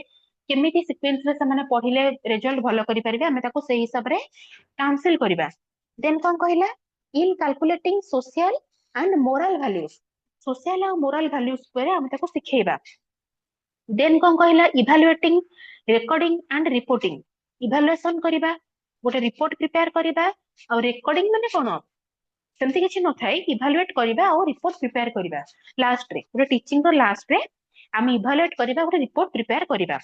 Speaker 1: केमिति सीक्वेंस रे से माने पढिले रिजल्ट भलो करि परिबे आमे ताको सेही हिसाब रे काउंसिल करबा देन कोन कहिला इन calculating social and moral values social और मोरल वैल्यूज पर आमे ताको सिखेबा देन कोन कहिला evaluating recording and reporting evaluation करबा गोटे रिपोर्ट प्रिपेयर करबा और रिकॉर्डिंग माने कोन सेमती किछि न थाई इवैल्यूएट करबा और रिपोर्ट प्रिपेयर करबा लास्ट रे गोटे टीचिंग रो लास्ट रे आमे इवैल्यूएट करबा गोटे रिपोर्ट प्रिपेयर करबा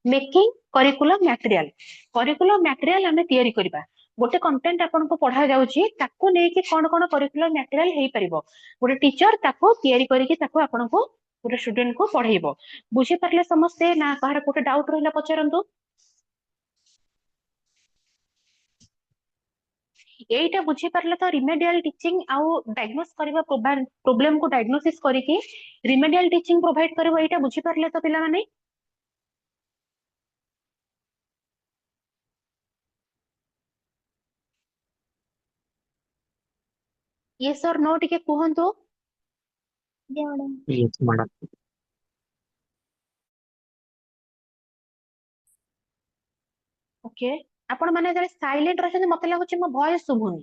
Speaker 1: मेकिंग करिकुलम मटेरियल आमे तयारी करबा गोटे कंटेंट आपन को पढ़ा जाउची ताको नै कि कोन कोन करिकुलम मटेरियल हेई परिबो गोटे टीचर ताको तयारी करिकि ताको आपन को गोटे स्टूडेंट को पढ़ाइबो बुझि परले समस्ते ना कहार गोटे डाउट रहला पचारंतु एटा बुझी परले तो रिमेडियल टीचिंग आउ डायग्नोस करबा प्रॉब्लम को डायग्नोसिस करिकि रिमेडियल टीचिंग प्रोवाइड करबो एटा बुझी परले तो पिला माने यस और नो टिके कहंतु
Speaker 2: Yeah, madam.
Speaker 4: Yes, madam.
Speaker 1: Okay, ଆପଣ ମାନେ ଯେତେବେଳେ ସାଇଲେଣ୍ଟ ରହିଛନ୍ତି ମତେ ଲାଗୁଛି ମୋ ଭଏସ ଶୁଭୁନି।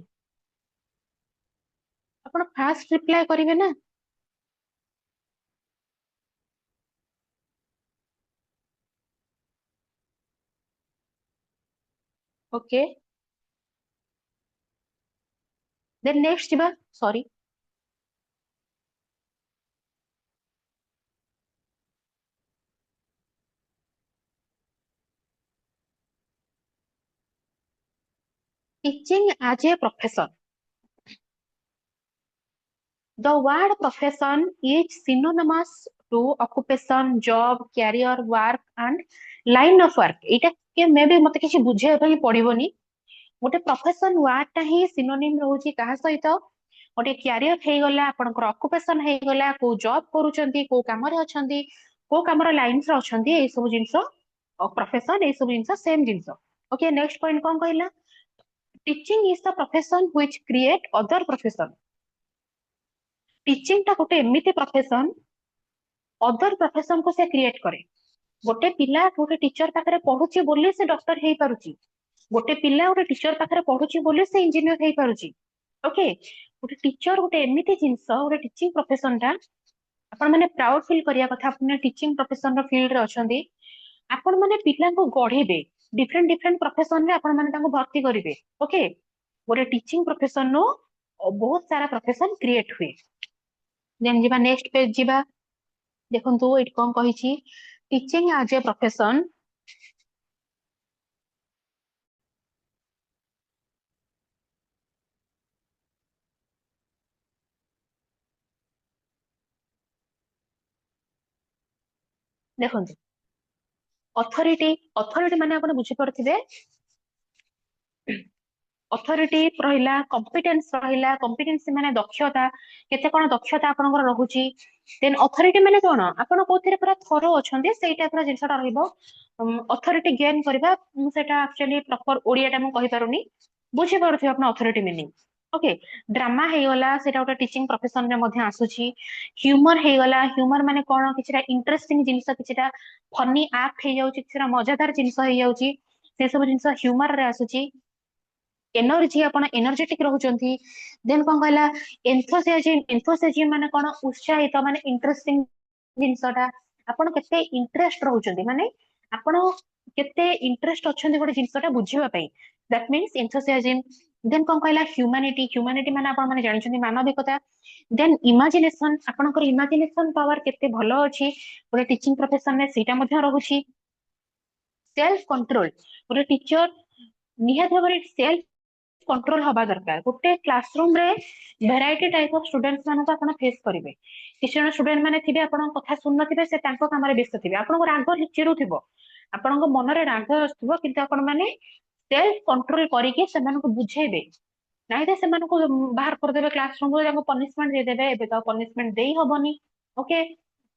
Speaker 1: ଆପଣ ଫାଷ୍ଟ ରିପ୍ଲାଏ କରିବେ ନା। ଓକେ, ଦେନ୍ ନେକ୍ସଟ ଯିବା। ସରି, teaching as a profession. The word profession is synonymous to occupation, job, career, work and line of work. ଏଇଟା କି ମେ ବି ମତେ କିଛି ବୁଝେଇବା ପାଇଁ ପଡିବନି। ଗୋଟେ profession word ଟା ହିଁ synonym ରହୁଛି କାହା ସହିତ, ଗୋଟେ କ୍ୟାରିୟର ହେଇଗଲା, ଆପଣଙ୍କର ଅକୁପେସନ ହେଇଗଲା, କୋଉ ଜବ କରୁଛନ୍ତି, କୋଉ କାମରେ ଅଛନ୍ତି, କୋଉ କାମର ଲାଇନ୍ସ ରେ ଅଛନ୍ତି, ଏଇ ସବୁ ଜିନିଷ ପ୍ରଫେସନ, ଏଇ ସବୁ ଜିନିଷ ସେମ ଜିନିଷ। ଓକେ, ନେକ୍ସଟ ପଏଣ୍ଟ କଣ କହିଲା? Teaching is the profession which create other profession. Teaching ଟା ଗୋଟେ ଏମିତି ପ୍ରଫେସନ, ଅଦର ପ୍ରଫେସନ କୁ ସେ କ୍ରିଏଟ କରେ। ଗୋଟେ ପିଲା ଗୋଟେ ଟିଚର ପାଖରେ ପଢୁଛି ବୋଲି ସେ ଡକ୍ଟର ହେଇପାରୁଛି, ଗୋଟେ ପିଲା ଗୋଟେ ଟିଚର ପାଖରେ ପଢୁଛି ବୋଲି ସେ ଇଞ୍ଜିନିୟର ହେଇପାରୁଛି। ଓକେ, ଗୋଟେ ଟିଚର ଗୋଟେ ଏମିତି ଜିନିଷ, ଗୋଟେ ଟିଚିଂ ପ୍ରଫେସନ ଟା ଆପଣ ମାନେ ପ୍ରାଉଡ ଫିଲ୍ କରିବା କଥା। ଆପଣ ଟିଚିଂ ପ୍ରଫେସନ ର ଫିଲ୍ଡରେ ଅଛନ୍ତି, ଆପଣ ମାନେ ପିଲାଙ୍କୁ ଗଢିବେ, ଡିଫରେଣ୍ଟ ଡିଫରେଣ୍ଟ ପ୍ରଫେସନ ରେ ଆପଣ ମାନେ ତାଙ୍କୁ ଭର୍ତ୍ତି କରିବେ। ଓକେ, ଗୋଟେ ଟିଚିଂ ପ୍ରଫେସନ ରୁ ବହୁତ ସାରା ପ୍ରଫେସନ କ୍ରିଏଟ ହୁଏ। ଦେନ୍ ଯିବା ନେକ୍ସଟ ପେଜ ଯିବା। ଦେଖନ୍ତୁ ଏଇଠି କଣ କହିଛି, ଟିଚିଂ ଆଜ ଏ ପ୍ରଫେସନ। ଦେଖନ୍ତୁ ଅଥରିଟି, ଅଥରିଟି ମାନେ ଆପଣ ବୁଝିପାରୁଥିବେ, ଅଥରିଟି ରହିଲା, କମ୍ପିଟେନ୍ସ ରହିଲା, କମ୍ପିଟେନ୍ସ ମାନେ ଦକ୍ଷତା, କେତେ କଣ ଦକ୍ଷତା ଆପଣଙ୍କର ରହୁଛି। ଦେନ୍ ଅଥରିଟି ମାନେ କଣ, ଆପଣ କୋଉଥିରେ ପୁରା ଥର ଅଛନ୍ତି ସେଇ ଟାଇପର ଜିନିଷଟା ରହିବ। ଅଥରିଟି ଗେନ୍ କରିବା, ମୁଁ ସେଟା ଆକ୍ଚୁଆଲି ପ୍ରପର ଓଡିଆଟା ମୁଁ କହିପାରୁନି, ବୁଝିପାରୁଥିବେ ଆପଣ ଅଥରିଟି ମିନିଂ। ଓକେ, ଡ୍ରାମା ହେଇଗଲା, ସେଟା ଗୋଟେ ଟିଚିଂ ପ୍ରଫେସନରେ ମଧ୍ୟ ଆସୁଛି। ହ୍ୟୁମର ହେଇଗଲା, ହ୍ୟୁମର ମାନେ କଣ, କିଛିଟା ଇଣ୍ଟରେଷ୍ଟିଂ ଜିନିଷ, କିଛିଟା ଫନି ଆକ୍ଟ ହେଇଯାଉଛି, କିଛିଟା ମଜାଦାର ଜିନିଷ ହେଇଯାଉଛି, ସେ ସବୁ ଜିନିଷ ହ୍ୟୁମର ରେ ଆସୁଛି। ଏନର୍ଜି, ଆପଣ ଏନର୍ଜେଟିକ ରହୁଛନ୍ତି। ଦେନ୍ କଣ କହିଲା, ଏନ୍ଥୋସିଆଜିମ୍, ଏନ୍ଥୋସିଆଜିମ୍ ମାନେ କଣ, ଉତ୍ସାହିତ ମାନେ ଇଣ୍ଟରେଷ୍ଟିଂ ଜିନିଷଟା, ଆପଣ କେତେ ଇଣ୍ଟରେଷ୍ଟ ରହୁଛନ୍ତି, ମାନେ ଆପଣ କେତେ ଇଣ୍ଟରେଷ୍ଟ ଅଛନ୍ତି ଗୋଟେ ଜିନିଷଟା ବୁଝିବା ପାଇଁ, ଦ୍ୟାଟ ମିନ୍ସ ଏନ୍ଥୋସିଆଜିମ୍। ଦେନ୍ କଣ କହିଲା, ହ୍ୟୁମାନିଟି, ହ୍ୟୁମାନିଟି ମାନେ ଆପଣ ମାନେ ଜାଣିଛନ୍ତି ମାନବିକତା। ଦେନ୍ ଇମାଜିନେସନ, ଆପଣଙ୍କର ଇମାଜିନେସନ ପାୱାର କେତେ ଭଲ ଅଛି ଗୋଟେ ଟିଚିଂ ପ୍ରଫେସନରେ, ସେଇଟା ମଧ୍ୟ ରହୁଛି। ସେଲ୍ଫ କଣ୍ଟ୍ରୋଲ, ଗୋଟେ ଟିଚର ନିହାତି ଭାବରେ ସେଲ୍ଫ କଣ୍ଟ୍ରୋଲ ହବା ଦରକାର। ଗୋଟେ କ୍ଲାସରୁମ ରେ ଭେରାଇଟି ଟାଇପ ଅଫ ଷ୍ଟୁଡେଣ୍ଟ ମାନଙ୍କୁ ଆପଣ ଫେସ୍ କରିବେ। କିଛି ଜଣ ଷ୍ଟୁଡେଣ୍ଟ ମାନେ ଥିବେ ଆପଣଙ୍କ କଥା ଶୁଣୁନଥିବେ, ସେ ତାଙ୍କ କାମରେ ବ୍ୟସ୍ତ ଥିବେ, ଆପଣଙ୍କୁ ରାଗ ଚିଡୁଥିବ, ଆପଣଙ୍କ ମନରେ ରାଗ ଆସୁଥିବ, କିନ୍ତୁ ଆପଣ ମାନେ ସେଲ୍ଫ କଣ୍ଟ୍ରୋଲ କରିକି ସେମାନଙ୍କୁ ବୁଝେଇବେ। ନାଇଁ ଯେ ସେମାନଙ୍କୁ ବାହାର କରିଦେବେ କ୍ଲାସରୁମ ରୁ, ତାଙ୍କୁ ପନିଶମେଣ୍ଟ ଦେଇଦେବେ, ଏବେ ତ ପନିଶମେଣ୍ଟ ଦେଇ ହବନି। ଓକେ,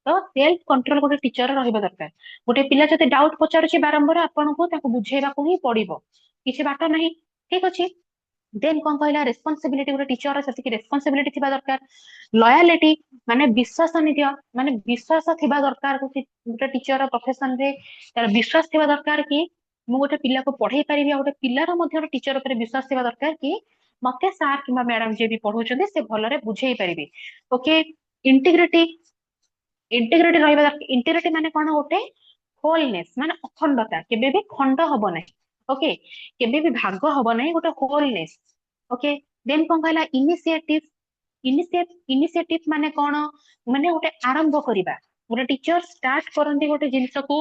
Speaker 1: ତ ସେଲ୍ଫ କଣ୍ଟ୍ରୋଲ ଗୋଟେ ଟିଚର ରହିବା ଦରକାର। ଗୋଟେ ପିଲା ଯଦି ଡାଉଟ ପଚାରୁଛି ବାରମ୍ବାର, ଆପଣଙ୍କୁ ତାକୁ ବୁଝେଇବାକୁ ହିଁ ପଡିବ, କିଛି ବାଟ ନାହିଁ। ଠିକ ଅଛି, ଦେନ୍ କଣ କହିଲା, ରେସ୍ପନ୍ସିବିଲିଟି, ଗୋଟେ ଟିଚର ସେତିକି ରେସ୍ପନ୍ସିବିଲିଟି ଥିବା ଦରକାର। ଲୟାଲିଟି ମାନେ ବିଶ୍ୱାସନୀୟ, ମାନେ ବିଶ୍ୱାସ ଥିବା ଦରକାର ଗୋଟେ ଟିଚର ପ୍ରଫେସନରେ, ତାର ବିଶ୍ୱାସ ଥିବା ଦରକାର କି ମୁଁ ଗୋଟେ ପିଲାକୁ ପଢେଇ ପାରିବି, ଆଉ ଗୋଟେ ପିଲାର ମଧ୍ୟ ଗୋଟେ ଟିଚର ଉପରେ ବିଶ୍ୱାସ ଥିବା ଦରକାର କି ମତେ ସାର୍ କିମ୍ବା ମ୍ୟାଡାମ ଯିଏ ବି ପଢଉଛନ୍ତି ସେ ଭଲରେ ବୁଝେଇ ପାରିବେ। ଓକେ, ଇଣ୍ଟିଗ୍ରିଟି, ଇଣ୍ଟିଗ୍ରିଟି ରହିବା ଦରକାର। ଇଣ୍ଟିଗ୍ରିଟି ମାନେ କଣ, ଗୋଟେ ହୋଲନେସ ମାନେ ଅଖଣ୍ଡତା, କେବେ ବି ଖଣ୍ଡ ହବ ନାହିଁ। ଓକେ, କେବେ ବି ଭାଗ ହବ ନାହିଁ, ଗୋଟେ ହୋଲନେସ। ଓକେ, ଦେନ୍ କଣ କହିଲା, ଇନିସିଏଟିଭ, ଇନିସିଏଟିଭ ମାନେ କଣ, ମାନେ ଗୋଟେ ଆରମ୍ଭ କରିବା। ଗୋଟେ ଟିଚର ଷ୍ଟାର୍ଟ କରନ୍ତି ଗୋଟେ ଜିନିଷକୁ,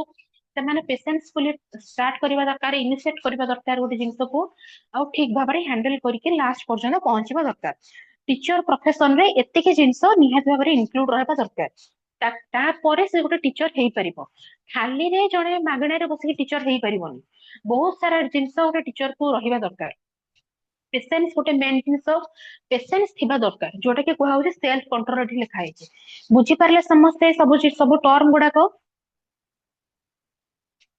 Speaker 1: ସେମାନେ ପେସେନ୍ସଫୁଲି ଷ୍ଟାର୍ଟ କରିବା ଦରକାର, ଇନିସିଏଟ କରିବା ଦରକାର ଗୋଟେ ଜିନିଷକୁ, ଆଉ ଠିକ ଭାବରେ ହ୍ୟାଣ୍ଡେଲ କରିକି ଲାଷ୍ଟ ପର୍ଯ୍ୟନ୍ତ ପହଞ୍ଚିବା ଦରକାର। ଟିଚର ପ୍ରଫେସନରେ ଏତିକି ଜିନିଷ ନିହାତି ଭାବରେ ଇନକ୍ଲୁଡ ରହିବା ଦରକାର। ତାପରେ ସେ ଗୋଟେ ଟିଚର ହେଇପାରିବ। ଖାଲିରେ ଜଣେ ମାଗଣାରେ ବସିକି ଟିଚର ହେଇପାରିବନି, ବହୁତ ସାରା ଜିନିଷ ଗୋଟେ ଟିଚର କୁ ରହିବା ଦରକାର। ପେସେନ୍ସ ଗୋଟେ ମେନ୍ ଜିନିଷ, ପେସେନ୍ସ ଥିବା ଦରକାର, ଯୋଉଟା କି କୁହାହଉଛି ସେଲ୍ଫ କଣ୍ଟ୍ରୋଲ, ଏଠି ଲେଖା ହେଇଛି। ବୁଝିପାରିଲେ ସମସ୍ତେ ସବୁ ସବୁ ଟର୍ମ ଗୁଡାକ?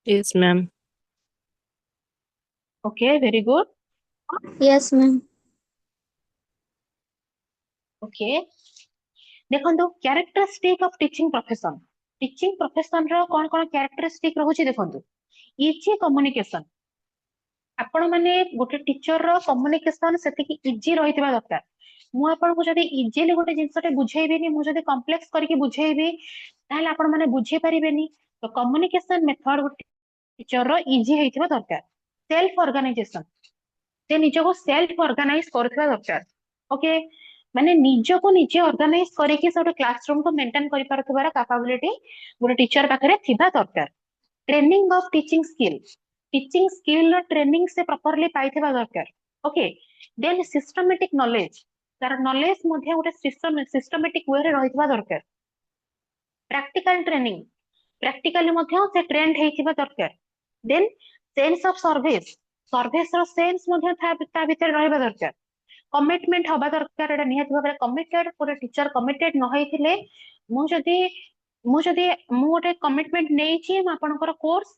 Speaker 3: Yes, ma'am.
Speaker 1: Okay, very good.
Speaker 2: Yes, ma'am.
Speaker 1: Okay, देखो कैरेक्टरिस्टिक ऑफ टीचिंग प्रोफेशन रो कौन कौन कैरेक्टरिस्टिक रहउची देखो इजी कम्युनिकेशन आपण माने गोटे टीचर रो कम्युनिकेशन सेतिकी इजी रहितबा दरकार मु आपण को जदी इजीली गोटे जिंसटे बुझेइबेनी मु जदी कॉम्प्लेक्स करके बुझेइबी ताहले आपण माने बुझी परिबेनी तो कम्युनिकेशन मेथड गोटे टीचर रो इजी हेइतबा दरकार सेल्फ ऑर्गेनाइजेशन से निजको सेल्फ ऑर्गेनाइज करथबा दरकार ओके माने निजको निजे ऑर्गेनाइज करके से क्लासरूम को मेंटेन करि पारथबार कैपेबिलिटी गोटे टीचर पाखरे थिबा दरकार training of teaching skill training से प्रॉपर्ली पाइथिबा दरकार ओके देन सिस्टमैटिक नॉलेज तार नॉलेज मध्ये गोटे सिस्टमैटिक वे रे रहितबा दरकार प्रैक्टिकल ट्रेनिंग प्रैक्टिकली मध्ये से ट्रेंड हेइथिबा दरकार देन सेंस ऑफ सर्विस रो सेंस मध्ये ता भीतर रहबा दरकार कमिटमेंट हबा दरकार एटा निहाती भाबरे कमिटेड गोटे टीचर कमिटेड न होइथिले मु जदी मु गोटे कमिटमेंट नेइछि म आपनकर कोर्स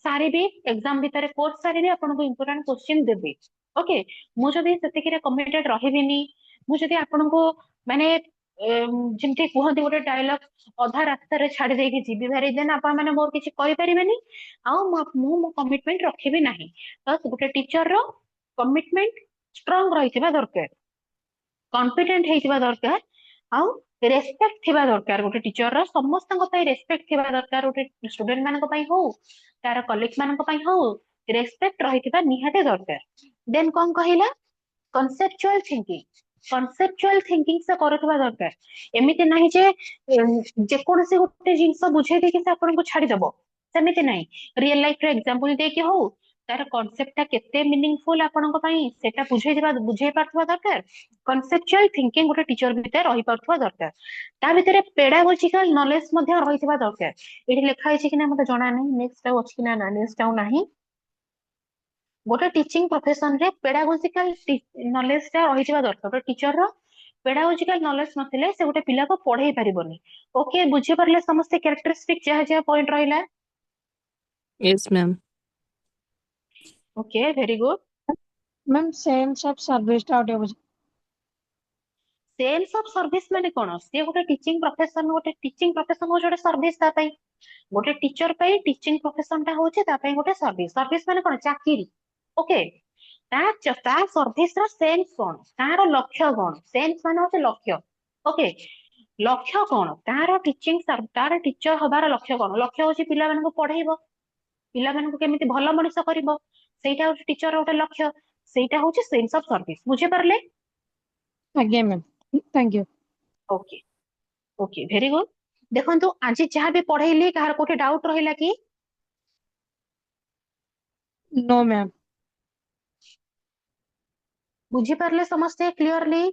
Speaker 1: सारी भी एग्जाम भीतर कोर्स सारी भी आपनको इंपोर्टेंट क्वेश्चन देबे ओके मु जदी सेतिकी रे कमिटेड रहिबिनी मु जदी आपनको माने जिमते कुहंती गोटे डायलॉग अधा रास्ता रे छाडी देकी जीबी भारी देन आपन माने मोर किछि करि परिबेनी आ मु कमिटमेंट रखिबी नाही बस गोटे टीचर रो कमिटमेंट स्ट्रांग रहितबा दरकार कॉन्फिडेंट हेइतबा दरकार आ रेस्पेक्ट थिबा दरकार गोटे टीचर रो समस्त पई रेस्पेक्ट थिबा दरकार गोटे स्टूडेंट मानक पई हो तार कलीग्स मानक पई हो रेस्पेक्ट रहितबा निहाते दरकार देन कोन कहिला कॉन्सेप्चुअल थिंकिंग से करथबा दरकार एमिति नाही जे कोनसे गोटे जिंस बुझे दे कि से आपन को छाडी दबो सेमिति नाही रियल लाइफ रे एग्जांपल दे कि हो तार कांसेप्टटा केते मीनिंगफुल आपन को पई सेटा बुझे पारथबा दरकार कॉन्सेप्चुअल थिंकिंग गोटे टीचर भीतर रहि पारथबा दरकार ता भीतर पेडागोजिकल नॉलेज मध्ये रहितबा दरकार एठी लिखा हिछि कि ना मते जणा नाही नेक्स्ट टाउ अछि कि ना नेक्स्ट टाउ नाही गोटे टीचिंग प्रोफेशन रे पेडागोजिकल नॉलेज ता रहितबा दरकार गोटे टीचर रो पेडागोजिकल नॉलेज नथिले से गोटे पिला को पढाई परिबोनी ओके बुझे परले समस्त कैरेक्टरिस्टिक जहा पॉइंट रहिला
Speaker 5: Yes, ma'am.
Speaker 1: Okay very good
Speaker 3: ma'am sense of service टा ओटे बुझ
Speaker 1: सेल्स ऑफ सर्विस माने कोन से गोटे टीचिंग प्रोफेशन हो जोटे सर्विस ता पई गोटे टीचर पई टीचिंग प्रोफेशन ता होचे ता पई गोटे सर्विस माने कोन चाकरी ओके ता सर्विस रो सेंस कोन तार लक्ष्य कोन सेंस माने होचे लक्ष्य ओके लक्ष्य कोन तार टीचर हबार लक्ष्य कोन लक्ष्य होची पिला मानन को पढाइबो पिला मानन को केमिति भलो मनुष्य करिवो सेटा होची टीचर रो लक्ष्य सेटा होची सेंस ऑफ सर्विस बुझे परले
Speaker 3: आगे ma'am thank you
Speaker 1: okay okay very good देखंतु आज जहाँ भी पढ़ेली कहार कोठे डाउट रहिला कि
Speaker 3: नो मैम
Speaker 1: बुझी पारले समस्ते क्लियरली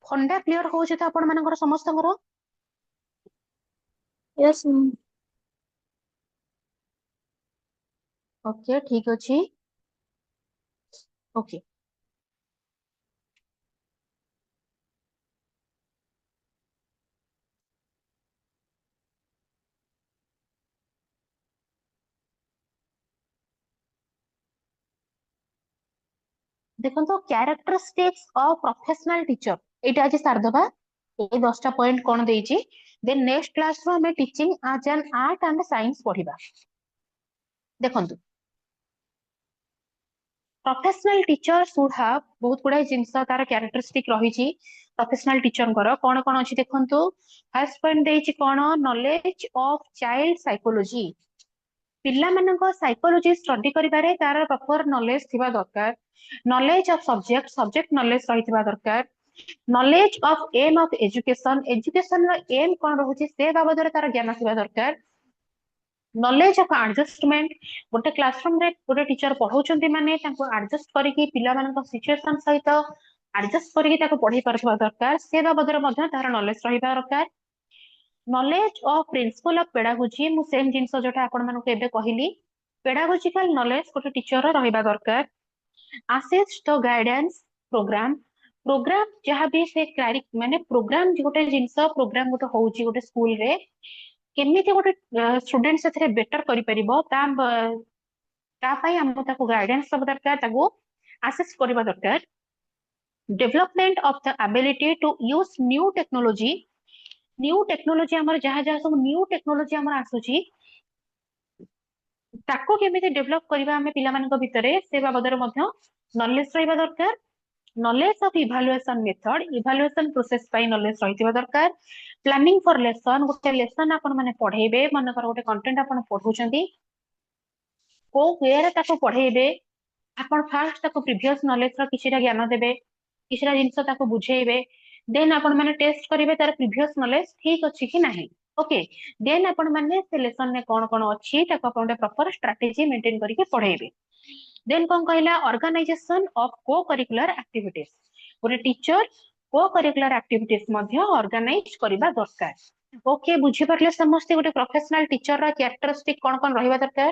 Speaker 1: फंडा क्लियर होचे त आपण मानकर समस्तଙ୍କର
Speaker 2: यस मैम
Speaker 1: ओके ठीक अछि ओके देखो कैरेक्टरिस्टिक्स ऑफ प्रोफेशनल टीचर एटा आज सारदबा ए 10टा पॉइंट कोन देइची देन नेक्स्ट क्लास रो हमें teaching as an art and science पढिबा देखंतु प्रोफेशनल टीचर शुड हैव बहुत गुडा जिंस तार कैरेक्टरिस्टिक रहिची प्रोफेशनल टीचर कर कोन कोन अछि देखंतु फर्स्ट पॉइंट देइची कोन नॉलेज ऑफ चाइल्ड साइकोलॉजी पिला मानक साइकोलॉजी स्टडी करिबारे तार प्रॉपर नॉलेज थिबा दरकार नॉलेज ऑफ सब्जेक्ट नॉलेज रहितबा दरकार knowledge of aim of education रो एम कोन रहउची से बाबदरे तार ज्ञान थिबा दरकार नॉलेज ऑफ एडजस्टमेंट गोटे क्लासरूम रे गोटे टीचर पढौचंती माने ताको एडजस्ट करिकि पिला मानक सिचुएशन सहित एडजस्ट करिकि ताको पढै परथबा दरकार से बाबदरे मध्ये तार नॉलेज रहिबा दरकार knowledge of principle of pedagogy मु सेम जिंस जोटा आपण मानक एबे कहिली पेडागोजिकल नॉलेज गोटे टीचर रहिबा दरकार असिस्ट द गाइडेंस प्रोग्राम जहाँ भी से माने प्रोग्राम गोटे जिंस प्रोग्राम गोटे होउची गोटे स्कूल रे केमिति गोटे स्टूडेंट से बेटर करि परिबो ता पई हम ताको गाइडेंस सब दरकार ताको असिस्ट करबा दरकार development of the ability to use new technology ଆମର ଯାହା ଯାହା ସବୁ new technology ଆମର ଆସୁଛି ତାକୁ କେମିତି ଡେଭଲପ କରିବା ଆମେ ପିଲାମାନଙ୍କ ଭିତରେ ସେ ବାବଦରେ ମଧ୍ୟ ନଲେଜ ରହିବା ଦରକାର। knowledge of evaluation method, evaluation process ପାଇଁ knowledge ରହିଥିବା ଦରକାର। planning for lesson, ଗୋଟେ lesson ଆପଣ ମାନେ ପଢେଇବେ, ମନେକର ଗୋଟେ content ଆପଣ ପଢଉଛନ୍ତି, କୋଉ ୱେରେ ତାକୁ ପଢେଇବେ, ଆପଣ ଫାର୍ଷ୍ଟ ତାକୁ ପ୍ରିଭିୟସ ନଲେଜ ର କିଛିଟା ଜ୍ଞାନ ଦେବେ, କିଛିଟା ଜିନିଷ ତାକୁ ବୁଝେଇବେ, ଦେନ୍ ଆପଣ ମାନେ ଟେଷ୍ଟ କରିବେ ତାର ପ୍ରିଭିୟସ ନଲେଜ ଠିକ ଅଛି କି ନାହିଁ। ଓକେ, ଦେନ୍ ଆପଣ ମାନେ ସେ ଲେସନ ରେ କଣ କଣ ଅଛି ତାକୁ ଆପଣ ଗୋଟେ ପ୍ରପର ଷ୍ଟ୍ରାଟେଜି ମେଣ୍ଟେନ କରିକି ପଢେଇବେ। ଦେନ୍ କଣ କହିଲା, organisation of co curricular activities, ଗୋଟେ ଟିଚର କୋ କରିକୁଲାର ଆକ୍ଟିଭିଟିଜ ମଧ୍ୟ ଅର୍ଗାନାଇଜ କରିବା ଦରକାର। ଓକେ, ବୁଝିପାରିଲେ ସମସ୍ତେ ଗୋଟେ ପ୍ରଫେସନାଲ ଟିଚର ର କ୍ୟାରେକ୍ଟରିଷ୍ଟିକ କଣ କଣ ରହିବା ଦରକାର।